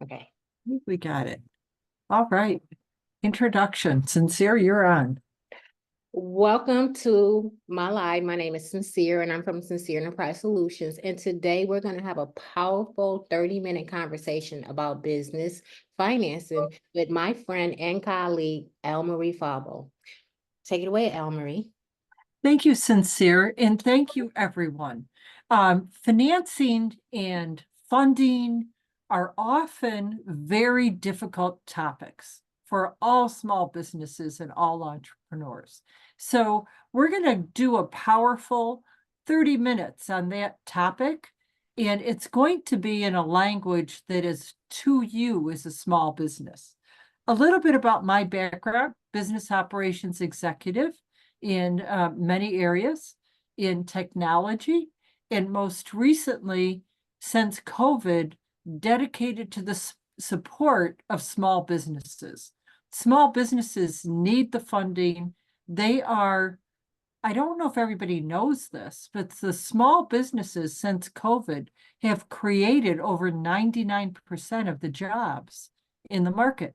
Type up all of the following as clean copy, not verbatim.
Okay. We got it. All right. Introduction. Sincere, you're on. Welcome to my live. My name is Sincere, and I'm from Sincere Enterprise Solutions. And today we're going to have a powerful 30-minute conversation about business financing with my friend and colleague, Almarie Falbo. Take it away, Almarie. Thank you, Sincere, and thank you, everyone. Financing and funding are often very difficult topics for all small businesses and all entrepreneurs. So we're going to do a powerful 30 minutes on that topic, and it's going to be in a language that is to you as a small business. A little bit about my background: business operations executive in many areas, in technology, and most recently, since COVID, dedicated to the support of small businesses. Small businesses need the funding. They are, I don't know if everybody knows this, but the small businesses since COVID have created over 99% of the jobs in the market.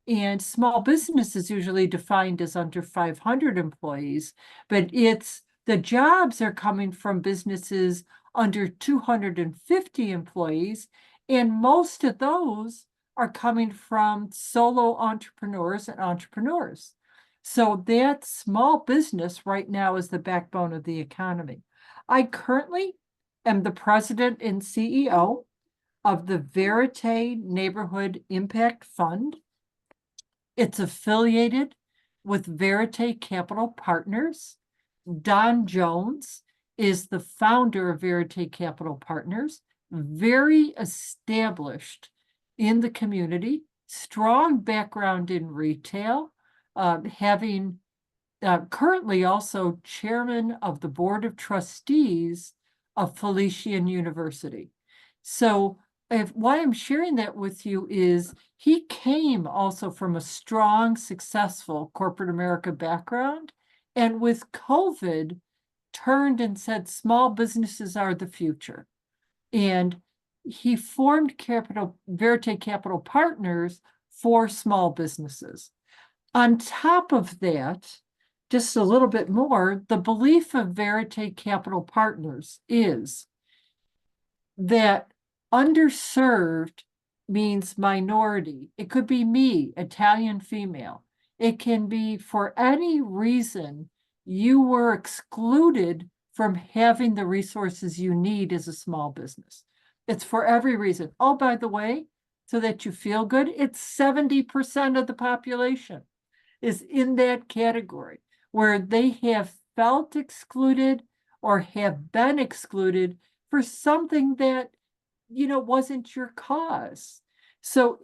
And small business is usually defined as under 500 employees, but it's the jobs are coming from businesses under 250 employees, and most of those are coming from solo entrepreneurs and entrepreneurs. So that small business right now is the backbone of the economy. I currently am the president and CEO of the Verite Neighborhood Impact Fund. It's affiliated with Verite Capital Partners. Don Jones is the founder of Verite Capital Partners, very established in the community, strong background in retail, having currently also chairman of the board of trustees of Felician University. So why I'm sharing that with you is he came also from a strong, successful corporate America background, and with COVID, turned and said small businesses are the future. And he formed Verite Capital Partners for small businesses. On top of that, just a little bit more, the belief of Verite Capital Partners is that underserved means minority. It could be me, Italian female. It can be for any reason you were excluded from having the resources you need as a small business. It's for every reason. Oh, by the way, so that you feel good, it's 70% of the population is in that category where they have felt excluded or have been excluded for something that, wasn't your cause. So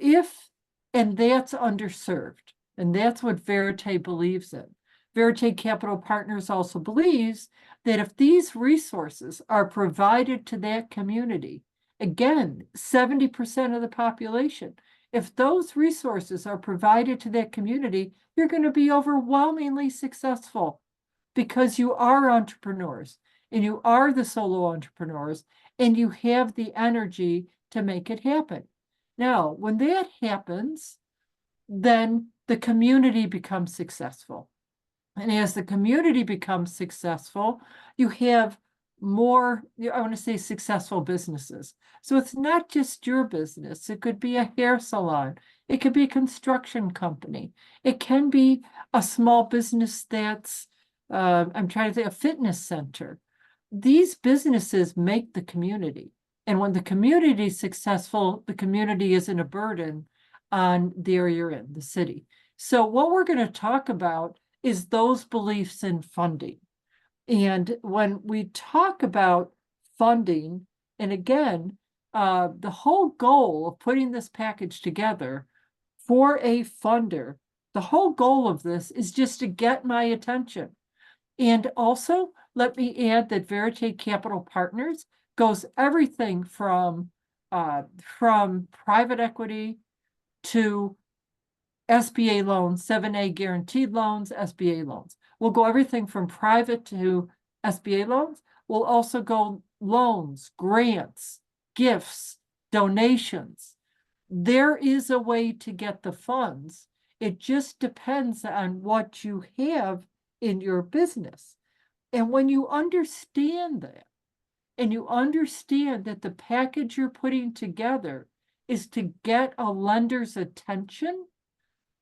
and that's underserved, and that's what Verite believes in. Verite Capital Partners also believes that if these resources are provided to that community, again, 70% of the population, if those resources are provided to that community, you're going to be overwhelmingly successful because you are entrepreneurs and you are the solo entrepreneurs and you have the energy to make it happen. Now, when that happens, then the community becomes successful. And as the community becomes successful, you have more, I want to say, successful businesses. So it's not just your business. It could be a hair salon. It could be a construction company. It can be a small business that's, I'm trying to say, a fitness center. These businesses make the community. And when the community is successful, the community isn't a burden on the area you're in, the city. So what we're going to talk about is those beliefs in funding. And when we talk about funding, and again, the whole goal of putting this package together for a funder, the whole goal of this is just to get my attention. And also, let me add that Verite Capital Partners goes everything from private equity to SBA loans, 7A guaranteed loans, SBA loans. We'll go everything from private to SBA loans. We'll also go loans, grants, gifts, donations. There is a way to get the funds. It just depends on what you have in your business. And when you understand that, and you understand that the package you're putting together is to get a lender's attention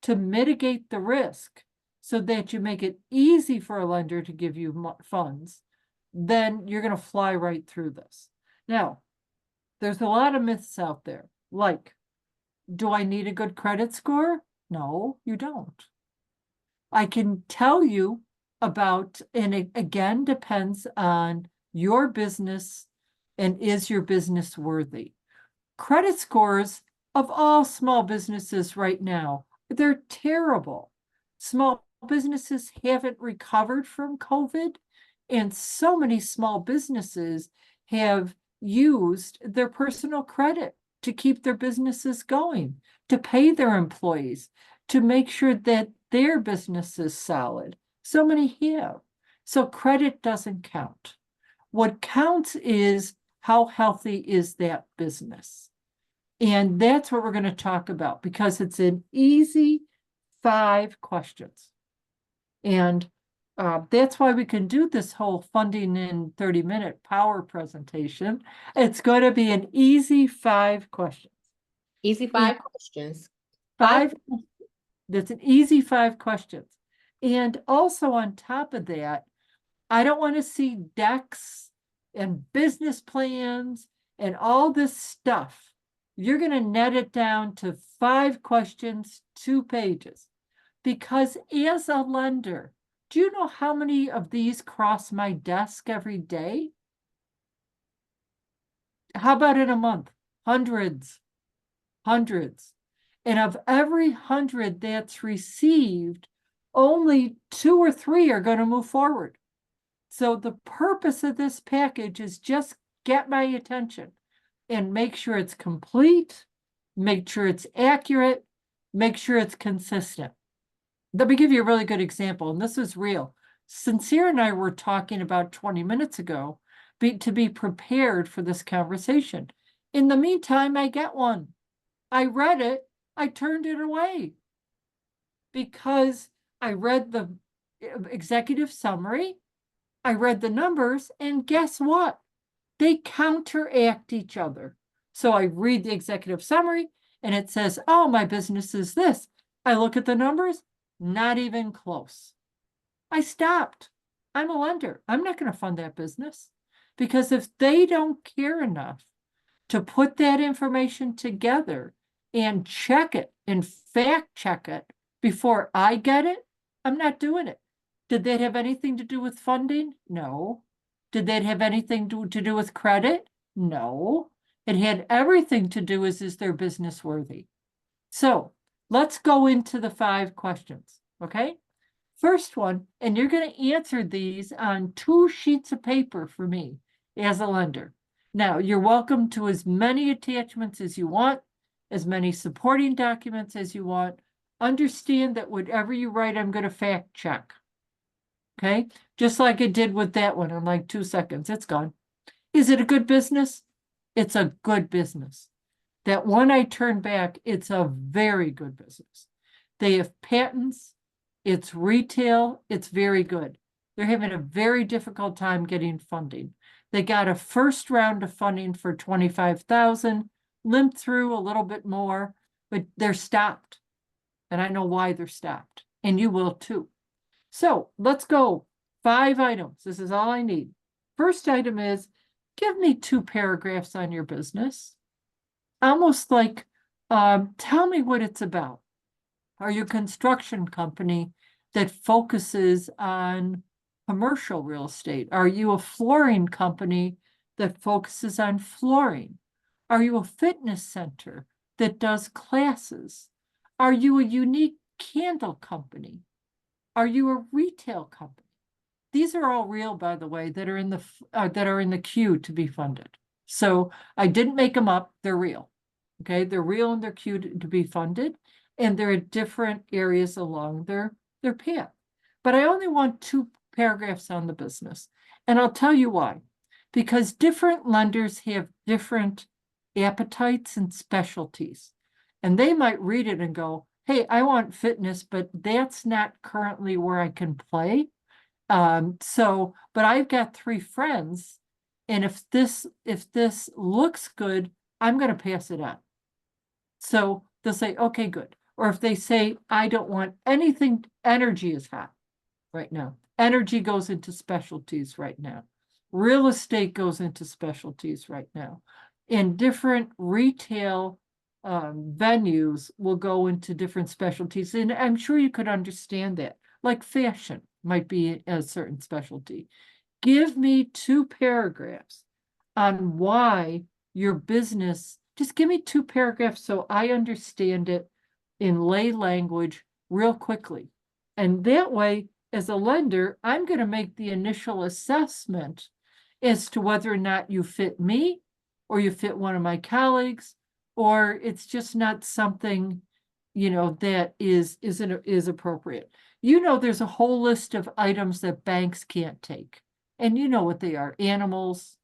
to mitigate the risk so that you make it easy for a lender to give you funds, then you're going to fly right through this. Now, there's a lot of myths out there, like, do I need a good credit score? No, you don't. I can tell you about, and it again depends on your business and is your business worthy. Credit scores of all small businesses right now, they're terrible. Small businesses haven't recovered from COVID, and so many small businesses have used their personal credit to keep their businesses going, to pay their employees, to make sure that their business is solid. So many have. So credit doesn't count. What counts is how healthy is that business? And that's what we're going to talk about because it's an easy 5 questions. And that's why we can do this whole funding in 30-minute power presentation. It's going to be an easy 5 questions. Easy 5 questions. 5, that's an easy 5 questions. And also on top of that, I don't want to see decks and business plans and all this stuff. You're going to net it down to 5 questions, 2 pages. Because as a lender, do you know how many of these cross my desk every day? How about in a month? Hundreds. And of every 100 that's received, only 2 or 3 are going to move forward. So the purpose of this package is just get my attention and make sure it's complete, make sure it's accurate, make sure it's consistent. Let me give you a really good example, and this is real. Sincere and I were talking about 20 minutes ago to be prepared for this conversation. In the meantime, I get one. I read it, I turned it away because I read the executive summary, I read the numbers, and guess what? They counteract each other. So I read the executive summary and it says, oh, my business is this. I look at the numbers, not even close. I stopped. I'm a lender. I'm not going to fund that business because if they don't care enough to put that information together and check it and fact check it before I get it, I'm not doing it. Did that have anything to do with funding? No. Did that have anything to do with credit? No. It had everything to do with, is their business worthy? So let's go into the 5 questions, okay? First one, and you're going to answer these on 2 sheets of paper for me as a lender. Now, you're welcome to as many attachments as you want, as many supporting documents as you want. Understand that whatever you write, I'm going to fact check. Okay, just like I did with that one in like 2 seconds, it's gone. Is it a good business? It's a good business. That one I turned back, it's a very good business. They have patents, it's retail, it's very good. They're having a very difficult time getting funding. They got a first round of funding for $25,000, limped through a little bit more, but they're stopped. And I know why they're stopped, and you will too. So let's go. 5 items. This is all I need. First item is, give me 2 paragraphs on your business. Almost like, tell me what it's about. Are you a construction company that focuses on commercial real estate? Are you a flooring company that focuses on flooring? Are you a fitness center that does classes? Are you a unique candle company? Are you a retail company? These are all real, by the way, that are in the queue to be funded. So I didn't make them up, they're real. Okay, they're real and they're queued to be funded, and they're at different areas along their path. But I only want 2 paragraphs on the business. And I'll tell you why. Because different lenders have different appetites and specialties. And they might read it and go, hey, I want fitness, but that's not currently where I can play. But I've got 3 friends, and if this looks good, I'm going to pass it on. So they'll say, okay, good. Or if they say, I don't want anything, energy is hot right now. Energy goes into specialties right now. Real estate goes into specialties right now. And different retail venues will go into different specialties. And I'm sure you could understand that. Like fashion might be a certain specialty. Give me 2 paragraphs on why your business, just give me 2 paragraphs so I understand it in lay language real quickly. And that way, as a lender, I'm going to make the initial assessment as to whether or not you fit me or you fit one of my colleagues, or it's just not something, that is appropriate. There's a whole list of items that banks can't take. And you know what they are, animals.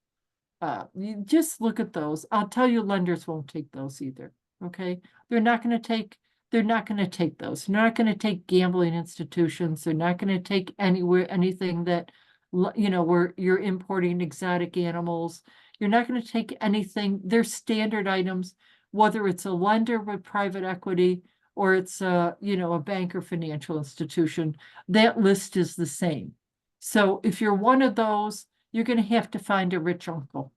You just look at those. I'll tell you, lenders won't take those either. Okay. They're not going to take those. They're not going to take gambling institutions. They're not going to take anything that, where you're importing exotic animals. You're not going to take anything. They're standard items, whether it's a lender with private equity or it's a bank or financial institution. That list is the same. So if you're one of those, you're going to have to find a rich uncle,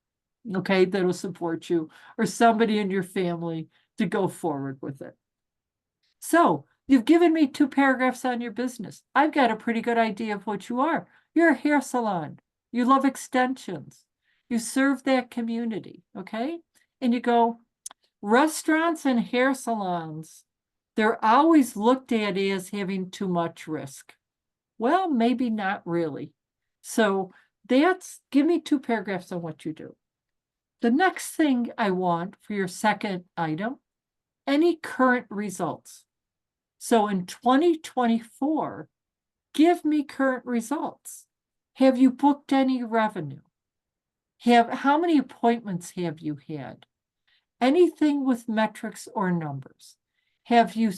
okay, that'll support you, or somebody in your family to go forward with it. So you've given me 2 paragraphs on your business. I've got a pretty good idea of what you are. You're a hair salon. You love extensions. You serve that community, okay? And you go, restaurants and hair salons, they're always looked at as having too much risk. Well, maybe not really. So give me 2 paragraphs on what you do. The next thing I want for your second item, any current results. So in 2024, give me current results. Have you booked any revenue? How many appointments have you had? Anything with metrics or numbers? Have you,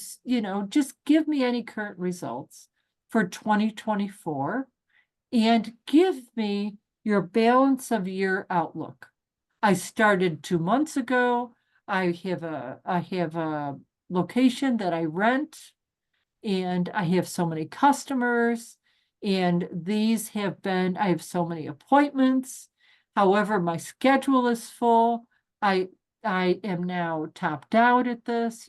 just give me any current results for 2024 and give me your balance of year outlook. I started 2 months ago. I have a location that I rent, and I have so many customers, and I have so many appointments. However, my schedule is full. I am now topped out at this.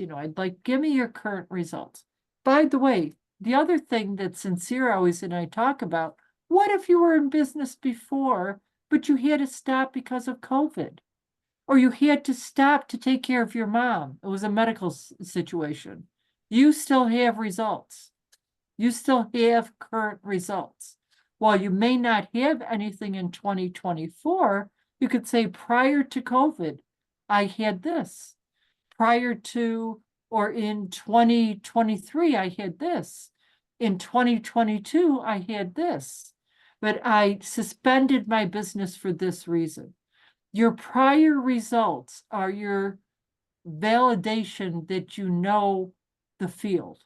Give me your current results. By the way, the other thing that Sincere always and I talk about, what if you were in business before, but you had to stop because of COVID? Or you had to stop to take care of your mom. It was a medical situation. You still have results. You still have current results. While you may not have anything in 2024, you could say prior to COVID, I had this. Prior to or in 2023, I had this. In 2022, I had this. But I suspended my business for this reason. Your prior results are your validation that you know the field,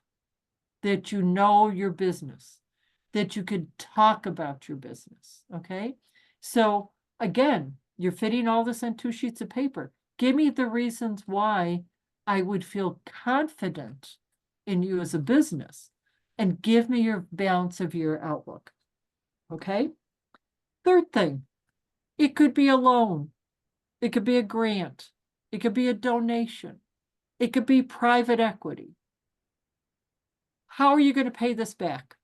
that you know your business, that you could talk about your business, okay? So again, you're fitting all this on 2 sheets of paper. Give me the reasons why I would feel confident in you as a business, and give me your balance of your outlook, okay? Third thing, it could be a loan. It could be a grant. It could be a donation. It could be private equity. How are you going to pay this back?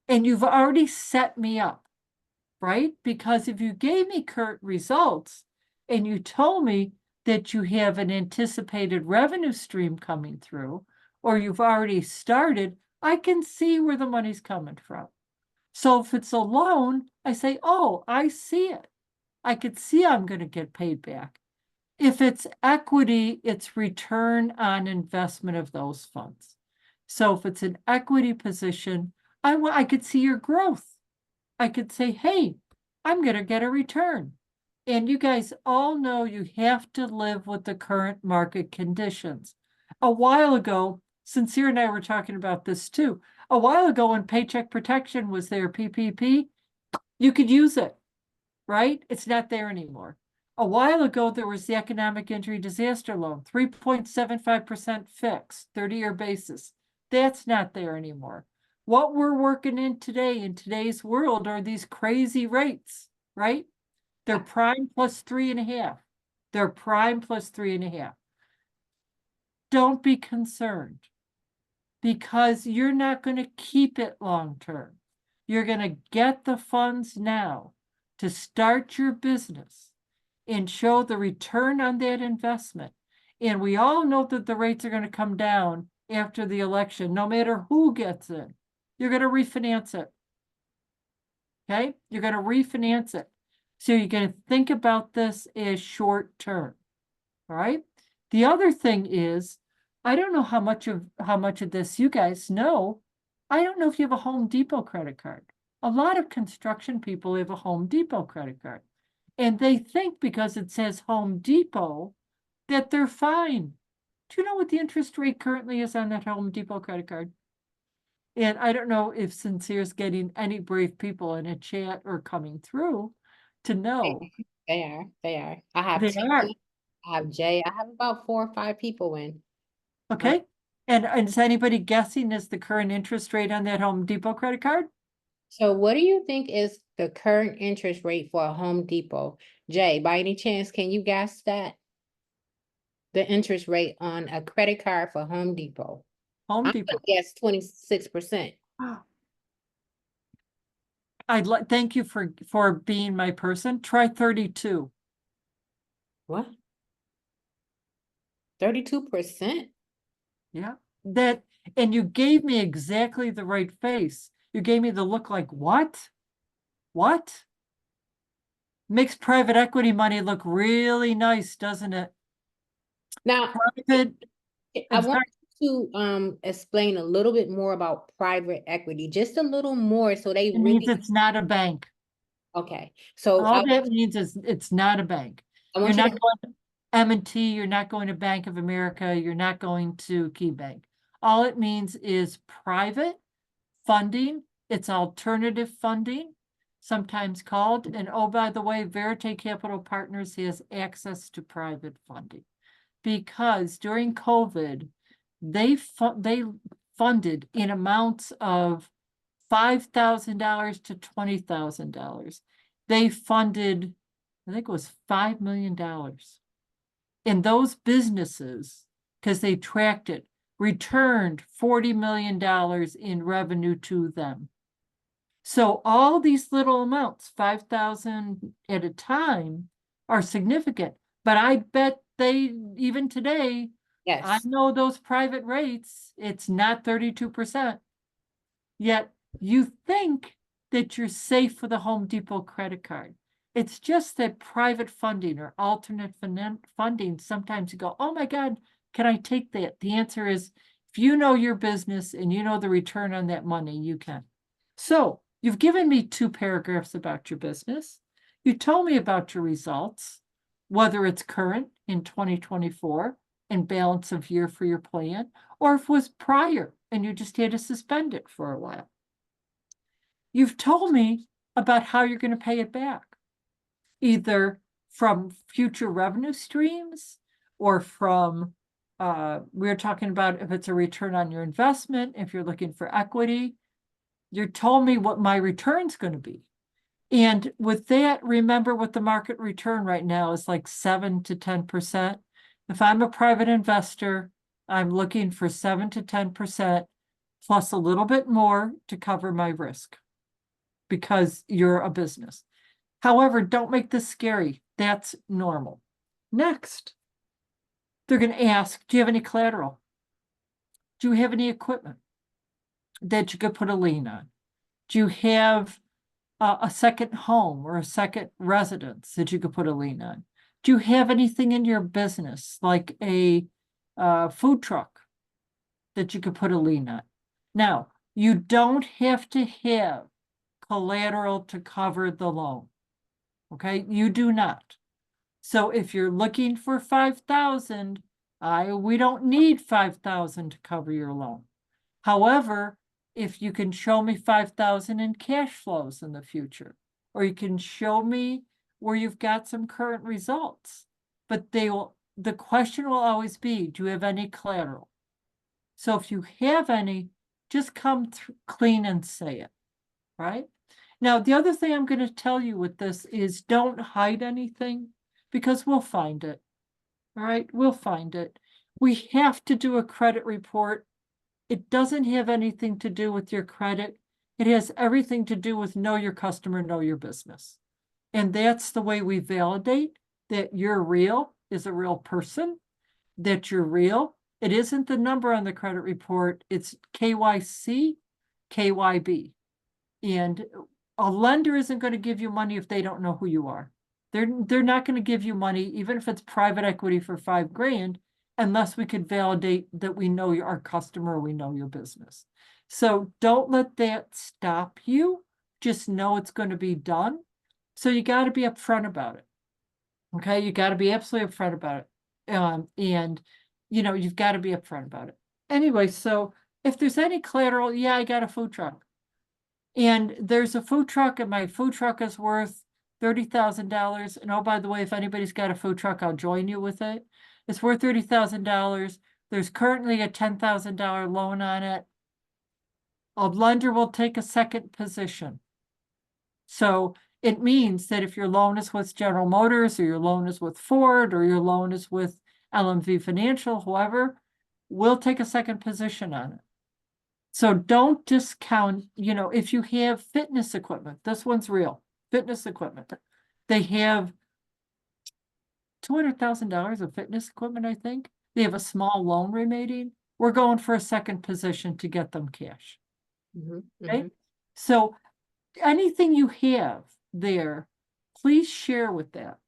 And you've already set me up, right? Because if you gave me current results and you told me that you have an anticipated revenue stream coming through, or you've already started, I can see where the money's coming from. So if it's a loan, I say, oh, I see it. I could see I'm going to get paid back. If it's equity, it's return on investment of those funds. So if it's an equity position, I could see your growth. I could say, hey, I'm going to get a return. And you guys all know you have to live with the current market conditions. A while ago, Sincere and I were talking about this too. A while ago, when Paycheck Protection was there, PPP, you could use it, right? It's not there anymore. A while ago, there was the Economic Injury Disaster Loan, 3.75% fixed, 30-year basis. That's not there anymore. What we're working in today, in today's world, are these crazy rates, right? They're prime plus 3.5. They're prime plus 3.5. Don't be concerned, because you're not going to keep it long term. You're going to get the funds now to start your business and show the return on that investment. And we all know that the rates are going to come down after the election, no matter who gets in. You're going to refinance it. Okay? You're going to refinance it. So you're going to think about this as short term. All right. The other thing is, I don't know how much of this you guys know. I don't know if you have a Home Depot credit card. A lot of construction people have a Home Depot credit card. And they think because it says Home Depot that they're fine. Do you know what the interest rate currently is on that Home Depot credit card? And I don't know if Sincere's getting any brave people in a chat or coming through to know. They are, they are. I have They are. Tiffany, I have Jay, I have about 4 or 5 people in. Okay. And is anybody guessing is the current interest rate on that Home Depot credit card? So what do you think is the current interest rate for a Home Depot? Jay, by any chance, can you guess that? The interest rate on a credit card for Home Depot? Home I'm Depot. gonna guess 26%. I'd like, thank you for being my person. Try 32. What? 32%? Yeah. That, and you gave me exactly the right face. You gave me the look like, what? What? Makes private equity money look really nice, doesn't it? Now, Private, I in want fact, you to explain a little bit more about private equity, just a little more, so they it means really, it's not a bank. okay. So All that means is it's not a bank. I You're want you not to, going to M&T, you're not going to Bank of America, you're not going to KeyBank. All it means is private funding. It's alternative funding, sometimes called. And oh, by the way, Verite Capital Partners has access to private funding because during COVID, they funded in amounts of $5,000 to $20,000. They funded, I think it was $5 million. And those businesses, because they tracked it, returned $40 million in revenue to them. So all these little amounts, 5,000 at a time, are significant. But I bet they, even today, I yes. know those private rates, it's not 32%. Yet you think that you're safe with a Home Depot credit card. It's just that private funding or alternate funding, sometimes you go, oh my God, can I take that? The answer is, if you know your business and you know the return on that money, you can. So you've given me 2 paragraphs about your business. You told me about your results, whether it's current in 2024 and balance of year for your plan, or if it was prior and you just had to suspend it for a while. You've told me about how you're going to pay it back, either from future revenue streams or from, we're talking about if it's a return on your investment, if you're looking for equity. You told me what my return's going to be. And with that, remember what the market return right now is like 7 to 10%. If I'm a private investor, I'm looking for 7 to 10% plus a little bit more to cover my risk because you're a business. However, don't make this scary. That's normal. Next, they're going to ask, do you have any collateral? Do you have any equipment that you could put a lien on? Do you have a second home or a second residence that you could put a lien on? Do you have anything in your business like a food truck that you could put a lien on? Now, you don't have to have collateral to cover the loan. Okay, you do not. So if you're looking for 5,000, we don't need 5,000 to cover your loan. However, if you can show me 5,000 in cash flows in the future, or you can show me where you've got some current results, but the question will always be, do you have any collateral? So if you have any, just come clean and say it, right? Now, the other thing I'm going to tell you with this is don't hide anything, because we'll find it. All right, we'll find it. We have to do a credit report. It doesn't have anything to do with your credit. It has everything to do with know your customer, know your business. And that's the way we validate that you're real, is a real person, that you're real. It isn't the number on the credit report, it's KYC, KYB. And a lender isn't going to give you money if they don't know who you are. They're not going to give you money, even if it's private equity for $5,000, unless we could validate that we know our customer, we know your business. So don't let that stop you. Just know it's going to be done. So you got to be upfront about it. Okay, you got to be absolutely upfront about it. And you've got to be upfront about it. Anyway, so if there's any collateral, yeah, I got a food truck. And there's a food truck, and my food truck is worth $30,000. And oh, by the way, if anybody's got a food truck, I'll join you with it. It's worth $30,000. There's currently a $10,000 loan on it. A lender will take a second position. So it means that if your loan is with General Motors, or your loan is with Ford, or your loan is with LMV Financial, whoever, we'll take a second position on it. So don't discount, if you have fitness equipment, this one's real, fitness equipment. They have $200,000 of fitness equipment, I think. They have a small loan remaining. We're going for a second position to get them cash. Okay? So anything you have there, please share with that.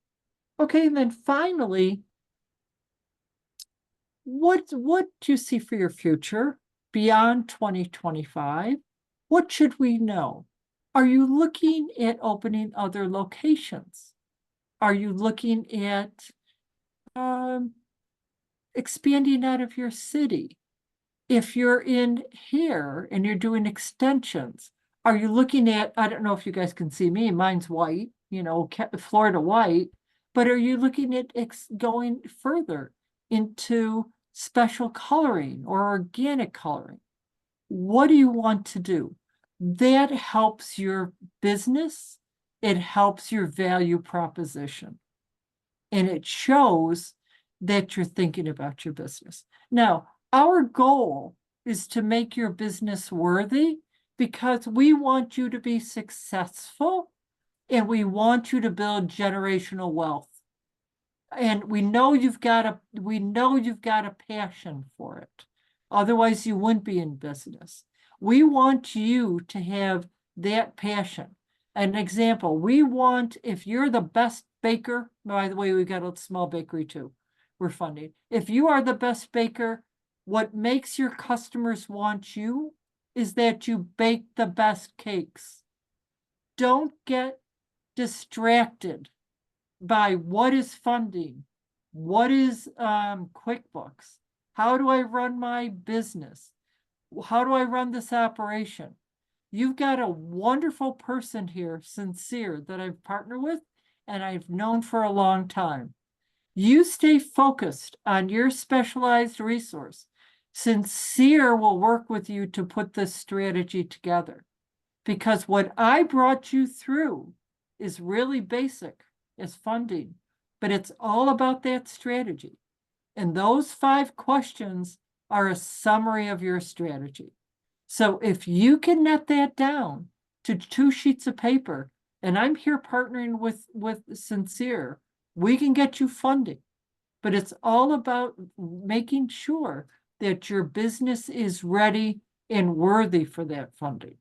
Okay, and then finally, what do you see for your future beyond 2025? What should we know? Are you looking at opening other locations? Are you looking at expanding out of your city? If you're in here and you're doing extensions, are you looking at, I don't know if you guys can see me, mine's white, Florida white, but are you looking at going further into special coloring or organic coloring? What do you want to do? That helps your business. It helps your value proposition. And it shows that you're thinking about your business. Now, our goal is to make your business worthy, because we want you to be successful and we want you to build generational wealth. And we know you've got a passion for it. Otherwise, you wouldn't be in business. We want you to have that passion. An example, if you're the best baker, by the way, we've got a small bakery too, we're funding. If you are the best baker, what makes your customers want you is that you bake the best cakes. Don't get distracted by what is funding, what is QuickBooks, how do I run my business, how do I run this operation? You've got a wonderful person here, Sincere, that I've partnered with and I've known for a long time. You stay focused on your specialized resource. Sincere will work with you to put this strategy together, because what I brought you through is really basic as funding, but it's all about that strategy. And those 5 questions are a summary of your strategy. So if you can net that down to 2 sheets of paper, and I'm here partnering with Sincere, we can get you funding. But it's all about making sure that your business is ready and worthy for that funding.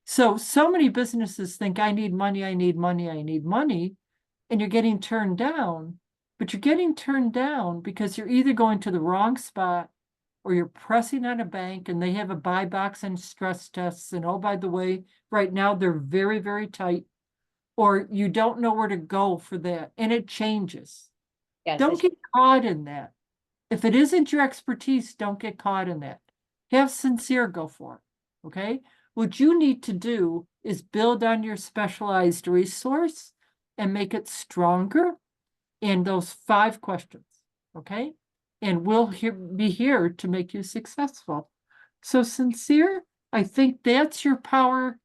So many businesses think, I need money, I need money, I need money, and you're getting turned down. But you're getting turned down because you're either going to the wrong spot, or you're pressing on a bank and they have a buy box and stress tests. And oh, by the way, right now they're very, very tight. or you don't know where to go for that, and it changes. Yes, Don't get caught in that. If it isn't your expertise, don't get caught in that. Have Sincere go for it, okay? What you need to do is build on your specialized resource and make it stronger in those 5 questions, okay? And we'll be here to make you successful. So Sincere, I think that's your power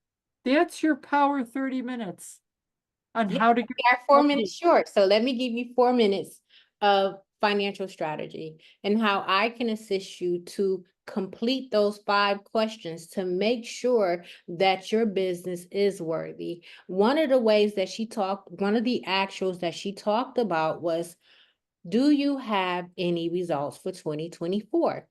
30 minutes on yeah, how to we get are 4 minutes short. So let me give you 4 minutes of financial strategy and how I can assist you to complete those 5 questions to make sure that your business is worthy. One of the ways that one of the actuals that she talked about was, do you have any results for 2024?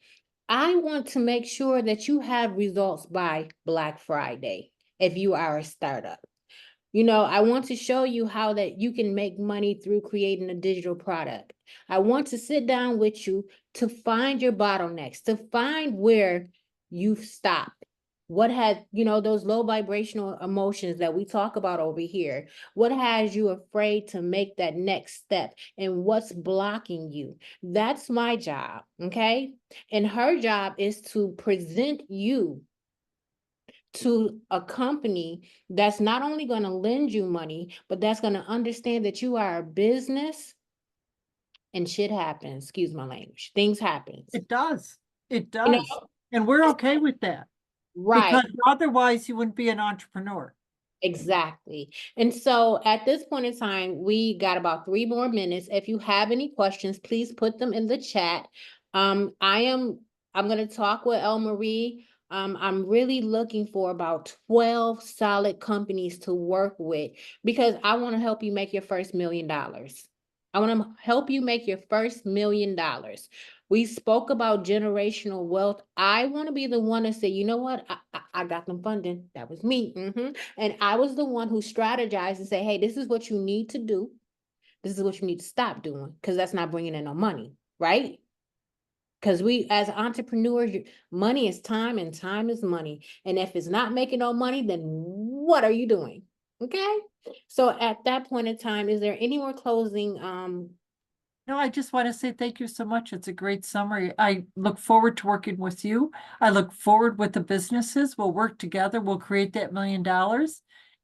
I want to make sure that you have results by Black Friday if you are a startup. I want to show you how that you can make money through creating a digital product. I want to sit down with you to find your bottlenecks, to find where you've stopped. What had, those low vibrational emotions that we talk about over here? What has you afraid to make that next step? And what's blocking you? That's my job, okay? And her job is to present you to a company that's not only going to lend you money, but that's going to understand that you are a business and shit happens. Excuse my language. Things happens. It does. It You know, does. And we're okay with that right. because otherwise you wouldn't be an entrepreneur. Exactly. And so at this point in time, we got about 3 more minutes. If you have any questions, please put them in the chat. I'm going to talk with Almarie. I'm really looking for about 12 solid companies to work with because I want to help you make your first $1 million. I want to help you make your first $1 million. We spoke about generational wealth. I want to be the one to say, you know what? I got them funding. That was me. And I was the one who strategized and say, hey, this is what you need to do. This is what you need to stop doing because that's not bringing in no money, right? Because we, as entrepreneurs, money is time and time is money. And if it's not making no money, then what are you doing? Okay. So at that point in time, is there any more closing No, I just want to say thank you so much. It's a great summary. I look forward to working with you. I look forward with the businesses. We'll work together. We'll create that $1 million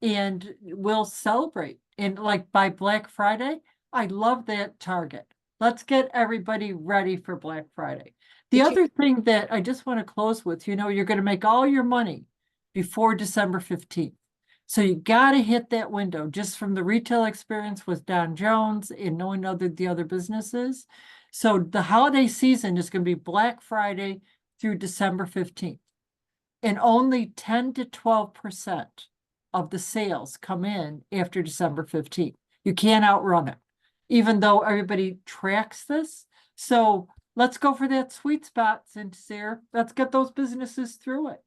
and we'll celebrate. And like by Black Friday, I love that target. Let's get everybody ready for Black Friday. The did you? other thing that I just want to close with, you're going to make all your money before December 15th. So you got to hit that window just from the retail experience with Don Jones and knowing the other businesses. So the holiday season is going to be Black Friday through December 15th. And only 10 to 12% of the sales come in after December 15th. You can't outrun it, even though everybody tracks this. So let's go for that sweet spot, Sincere. Let's get those businesses through it.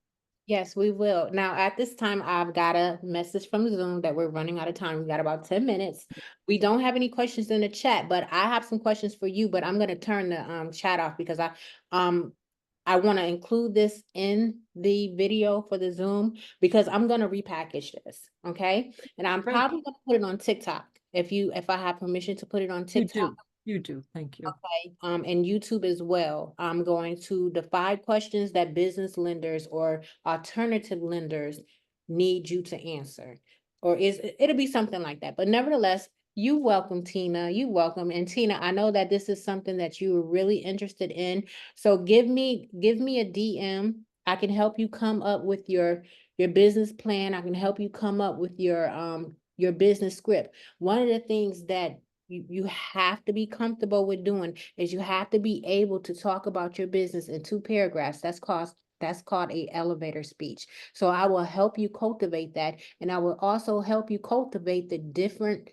Yes, we will. Now, at this time, I've got a message from Zoom that we're running out of time. We got about 10 minutes. We don't have any questions in the chat, but I have some questions for you, but I'm going to turn the chat off because I want to include this in the video for the Zoom because I'm going to repackage this. Okay. And I'm Great. probably going to put it on TikTok if I have permission to put it on You TikTok. do. You do. Thank you. Okay, and YouTube as well. I'm going to the 5 questions that business lenders or alternative lenders need you to answer. Or it'll be something like that. But nevertheless, you welcome, Tina. You welcome. And Tina, I know that this is something that you are really interested in. So give me a DM. I can help you come up with your business plan. I can help you come up with your business script. One of the things that you have to be comfortable with doing is you have to be able to talk about your business in 2 paragraphs. That's called a elevator speech. So I will help you cultivate that, and I will also help you cultivate the different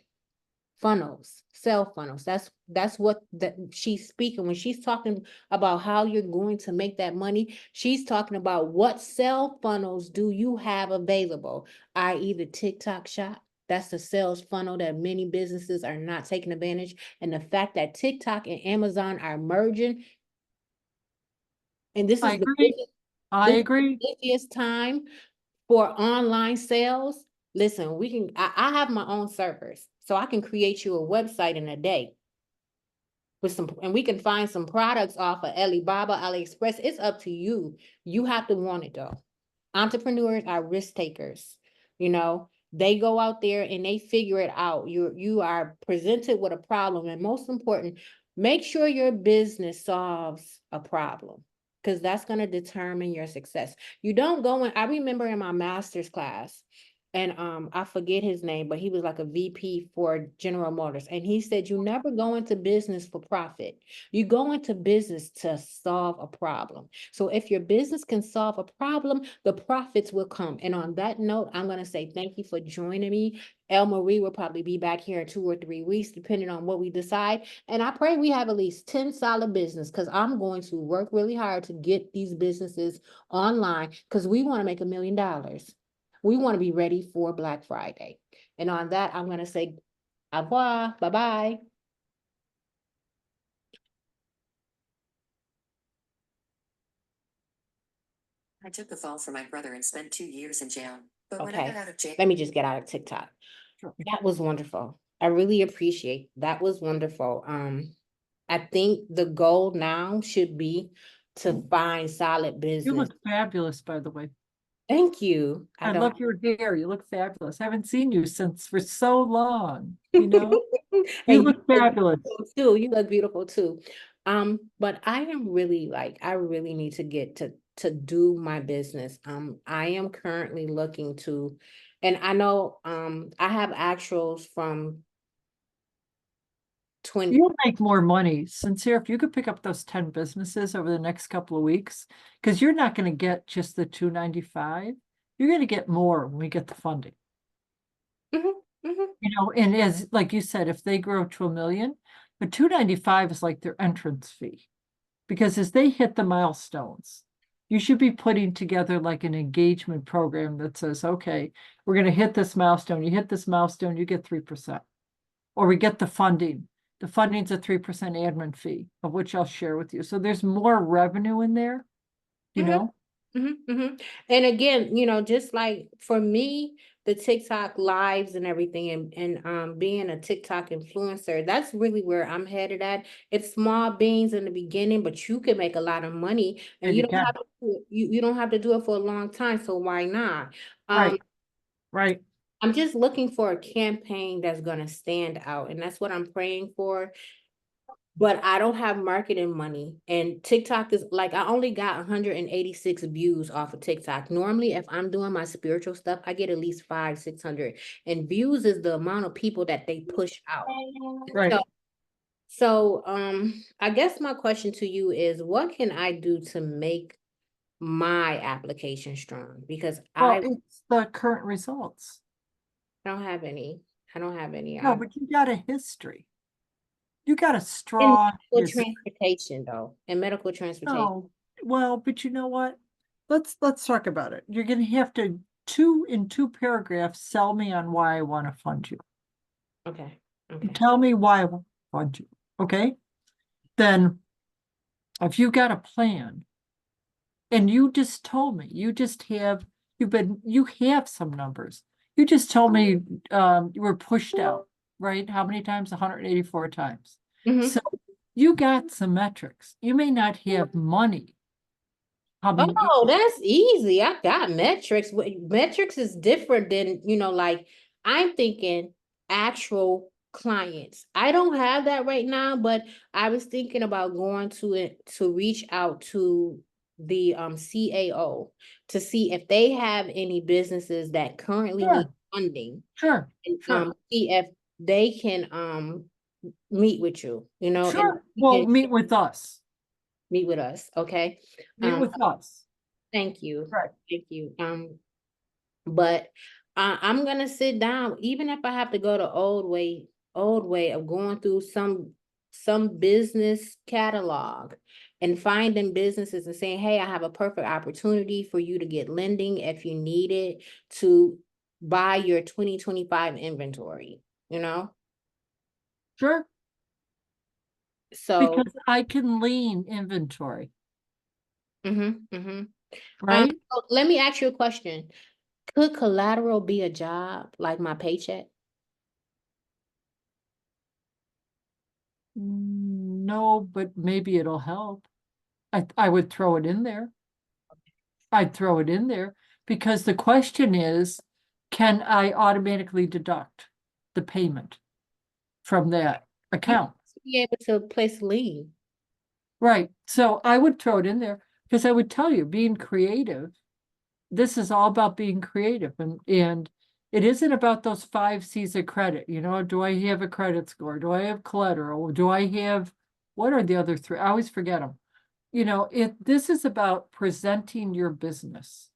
sell funnels. That's what she's speaking when she's talking about how you're going to make that money. She's talking about what sell funnels do you have available, i.e. the TikTok shop. That's the sales funnel that many businesses are not taking advantage. And the fact that TikTok and Amazon are merging, and this I is the agree. busiest, I this is agree. the busiest time for online sales. listen, I have my own servers, so I can create you a website in a day with some, and we can find some products off of Alibaba, AliExpress. It's up to you. You have to want it though. Entrepreneurs are risk takers, you know, they go out there and they figure it out. You are presented with a problem, and most important, make sure your business solves a problem, because that's going to determine your success. You don't go in, I remember in my master's class, and I forget his name, but he was like a VP for General Motors, and he said you never go into business for profit. You go into business to solve a problem. So if your business can solve a problem, the profits will come. And on that note, I'm going to say thank you for joining me. Almarie will probably be back here in 2 or 3 weeks, depending on what we decide. And I pray we have at least 10 solid business, because I'm going to work really hard to get these businesses online, because we want to make $1 million. We want to be ready for Black Friday. And on that, I'm going to say au revoir. Bye-bye. I took the fall for my brother and spent 2 years in jail. But when I Okay, got out of jail, let me just get out of TikTok. Sure. That was wonderful. I really appreciate, that was wonderful. I think the goal now should be to find solid You business. look fabulous, by the way. Thank you. I don't love your hair. You look fabulous. I haven't seen you since for so long, you know? And You look fabulous. beautiful too. You look beautiful too. But I am really like, I really need to get to do my business. I am currently looking to, and I know I have actuals from 20. You'll make more money, Sincere, if you could pick up those 10 businesses over the next couple of weeks, because you're not going to get just the 295. You're going to get more when we get the funding. Mhm, mhm. You know, and as like you said, if they grow to 1 million, but 295 is like their entrance fee. Because as they hit the milestones, you should be putting together like an engagement program that says, okay, we're going to hit this milestone. You hit this milestone, you get 3%. Or we get the funding. The funding's a 3% admin fee, of which I'll share with you. So there's more revenue in there, you Mhm. know? And again, you know, just like for me, the TikTok lives and everything, and being a TikTok influencer, that's really where I'm headed at. It's small beans in the beginning, but you can make a lot of money, Yeah, and you can. you don't have to do it for a long time. So why not? Right, right. I'm just looking for a campaign that's gonna stand out, and that's what I'm praying for. But I don't have marketing money, and TikTok is like, I only got 186 views off of TikTok. Normally, if I'm doing my spiritual stuff, I get at least 500, 600, and views is the amount of people that they push out. Right. So, I guess my question to you is, what can I do to make my application strong? Because Well, I it's the current results. don't have any. I don't have any. No, but you got a history. You got a In strong medical history. transportation, though, in medical transportation. Oh, well, but you know what? Let's talk about it. You're gonna have to in two paragraphs sell me on why I want to fund you. Okay. Okay. Tell me why I want to fund you. Okay. Then if you got a plan and you just told me you have some numbers. You just told me you were pushed out, right? How many times? 184 times. Mhm. So you got some metrics. You may not have money coming in. Oh, that's easy. I got metrics. Metrics is different than, you know, like I'm thinking actual clients. I don't have that right now, but I was thinking about going to it to reach out to the CAO to see if they have any businesses that currently need Sure, funding, sure, and sure. see if they can meet with you, you know, and Sure. we Well, can meet with us. meet with us. Okay. Meet with us. Thank you. Right. Thank you. But I'm gonna sit down, even if I have to go the old way of going through some business catalog and finding businesses and saying, hey, I have a perfect opportunity for you to get lending if you need it to buy your 2025 inventory, you know? Sure. So, Because I can lean inventory, mhm, mhm. right? So let me ask you a question. Could collateral be a job like my paycheck? No, but maybe it'll help. I would throw it in there. I'd throw it in there because the question is, can I automatically deduct the payment from that You account? have to be able to place lien. Right, so I would throw it in there because I would tell you, being creative, this is all about being creative and it isn't about those 5 C's of credit, you know, do I have a credit score? Do I have collateral? Do I have, what are the other 3? I always forget them. You know, this is about presenting your business.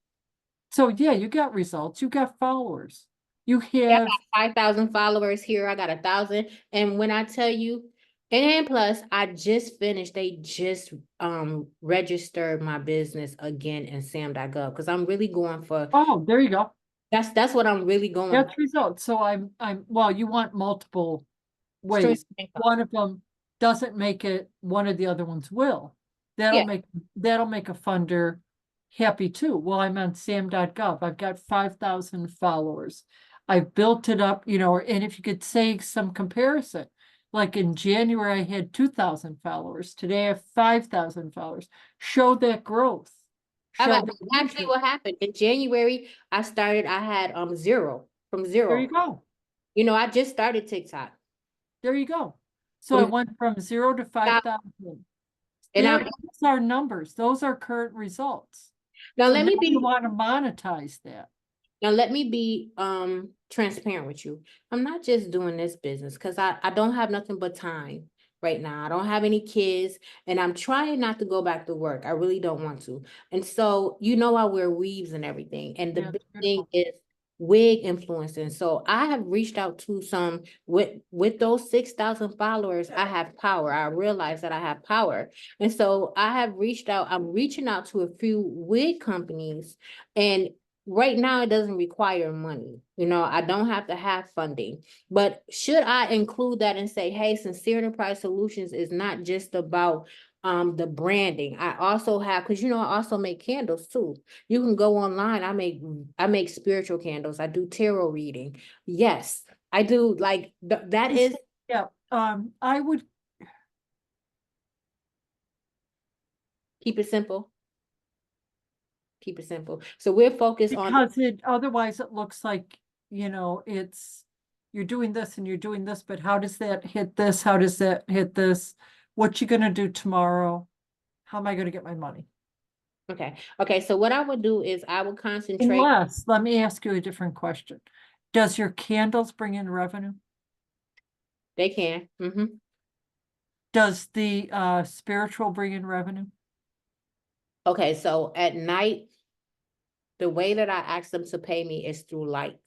So yeah, you got results, you got followers. You Yeah, have, I got 5,000 followers here. I got 1,000. And when I tell you, and plus, I just finished, they just registered my business again in sam.gov because I'm really going for oh, there you go. that's what I'm really going That's results. So well, you want multiple streams ways. of income. One of them doesn't make it, one of the other ones will. Yeah. That'll make a funder happy too. Well, I'm on sam.gov. I've got 5,000 followers. I've built it up, you know, and if you could say some comparison, like in January, I had 2,000 followers. Today I have 5,000 followers. Show that growth. Show That's that actually movement. what happened. In January, I had zero from There zero. you go. You know, I just started TikTok. There you go. So I From went from 0 to 5,000. and There, I'm those are numbers. Those are current results. now So let now me you be want to monetize that. Now let me be transparent with you. I'm not just doing this business because I don't have nothing but time right now. I don't have any kids and I'm trying not to go back to work. I really don't want to. And so you know I wear weaves and everything. And the Yeah, big it's thing beautiful. is wig influencing. So I have reached out to some with those 6,000 followers, I have power. I realize that I have power. And so I have reached out, I'm reaching out to a few wig companies and right now it doesn't require money. You know, I don't have to have funding. But should I include that and say, hey, Sincere Enterprise Solutions is not just about the branding. I also have, because you know, I also make candles too. You can go online. I make spiritual candles. I do tarot reading. Yes, I do like that is Yeah, I would, keep it simple. Keep it simple. So we're focused on because otherwise it looks like, you know, you're doing this and you're doing this, but how does that hit this? How does that hit this? What you gonna do tomorrow? How am I gonna get my money? okay. Okay, so what I would do is I would concentrate. Unless, let me ask you a different question. Does your candles bring in revenue? They can. Does the spiritual bring in revenue? Okay, so at night, the way that I ask them to pay me is through light.